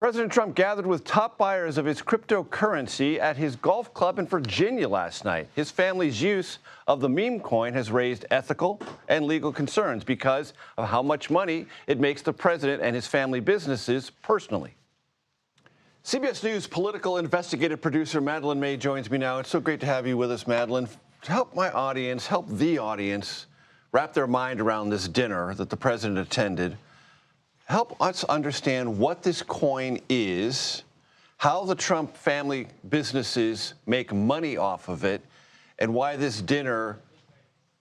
President Trump gathered with top buyers of his cryptocurrency at his golf club in Virginia last night. His family's use of the meme coin has raised ethical and legal concerns because of how much money it makes the president and his family businesses personally. CBS News political investigative producer Madeleine May joins me now. It's so great to have you with us, Madeleine. To help my audience, help the audience wrap their mind around this dinner that the president attended. Help us understand what this coin is, how the Trump family businesses make money off of it, and why this dinner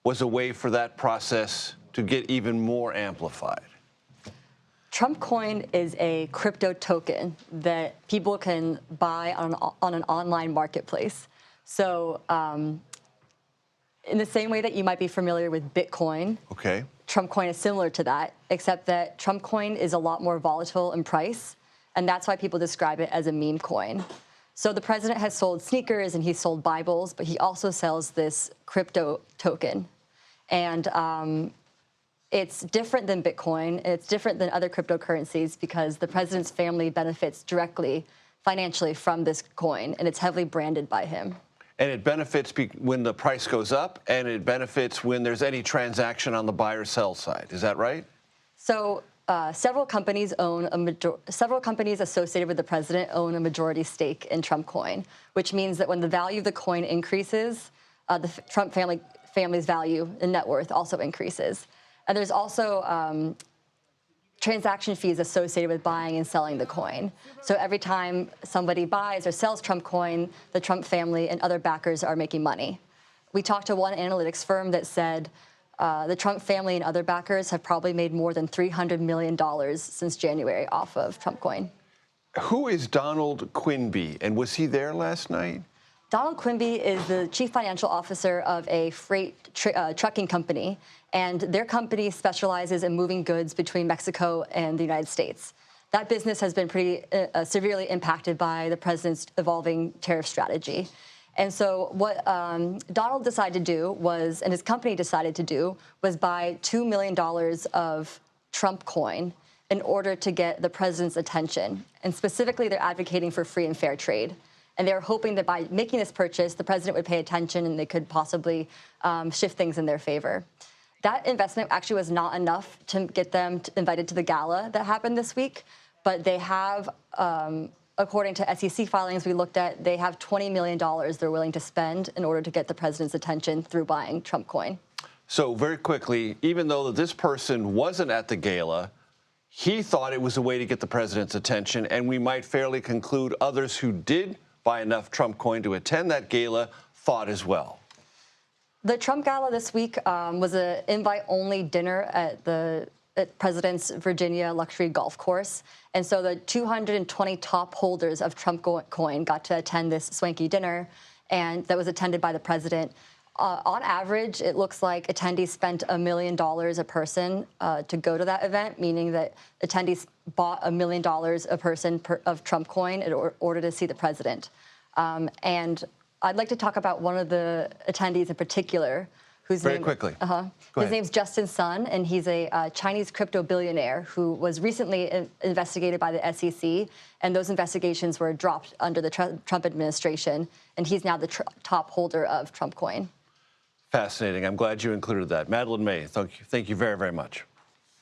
was a way for that process to get even more amplified. Trump coin is a crypto token that people can buy on an online marketplace. So in the same way that you might be familiar with Bitcoin, okay, Trump coin is similar to that, except that Trump coin is a lot more volatile in price, and that's why people describe it as a meme coin. So the president has sold sneakers and he's sold Bibles, but he also sells this crypto token. And it's different than Bitcoin, and it's different than other cryptocurrencies because the president's family benefits directly financially from this coin, and it's heavily branded by him. And it benefits when the price goes up, and it benefits when there's any transaction on the buy or sell side. Is that right? So several companies associated with the president own a majority stake in Trump coin, which means that when the value of the coin increases, the Trump family's value and net worth also increases. And there's also transaction fees associated with buying and selling the coin. So every time somebody buys or sells Trump coin, the Trump family and other backers are making money. We talked to one analytics firm that said the Trump family and other backers have probably made more than $300 million since January off of Trump coin. Who is Donald Quinby, and was he there last night? Donald Quinby is the chief financial officer of a freight trucking company, and their company specializes in moving goods between Mexico and the United States. That business has been pretty severely impacted by the president's evolving tariff strategy. And so what Donald decided to do was, and his company decided to do, was buy $2 million of Trump coin in order to get the president's attention. And specifically, they're advocating for free and fair trade. And they were hoping that by making this purchase, the president would pay attention and they could possibly shift things in their favor. That investment actually was not enough to get them invited to the gala that happened this week, but they have, according to SEC filings we looked at, they have $20 million they're willing to spend in order to get the president's attention through buying Trump coin. So very quickly, even though this person wasn't at the gala, he thought it was a way to get the president's attention, and we might fairly conclude others who did buy enough Trump coin to attend that gala thought as well. The Trump gala this week was an invite-only dinner at the president's Virginia luxury golf course. And so the 220 top holders of Trump coin got to attend this swanky dinner, and that was attended by the president. On average, it looks like attendees spent $1 million a person to go to that event, meaning that attendees bought $1 million a person of Trump coin in order to see the president. And I'd like to talk about one of the attendees in particular, whose Very quickly. His name's Justin Sun, and he's a Chinese crypto billionaire who was recently investigated by the SEC, and those investigations were dropped under the Trump administration, and he's now the top holder of Trump coin. Fascinating. I'm glad you included that. Madeleine May, thank you very, very much.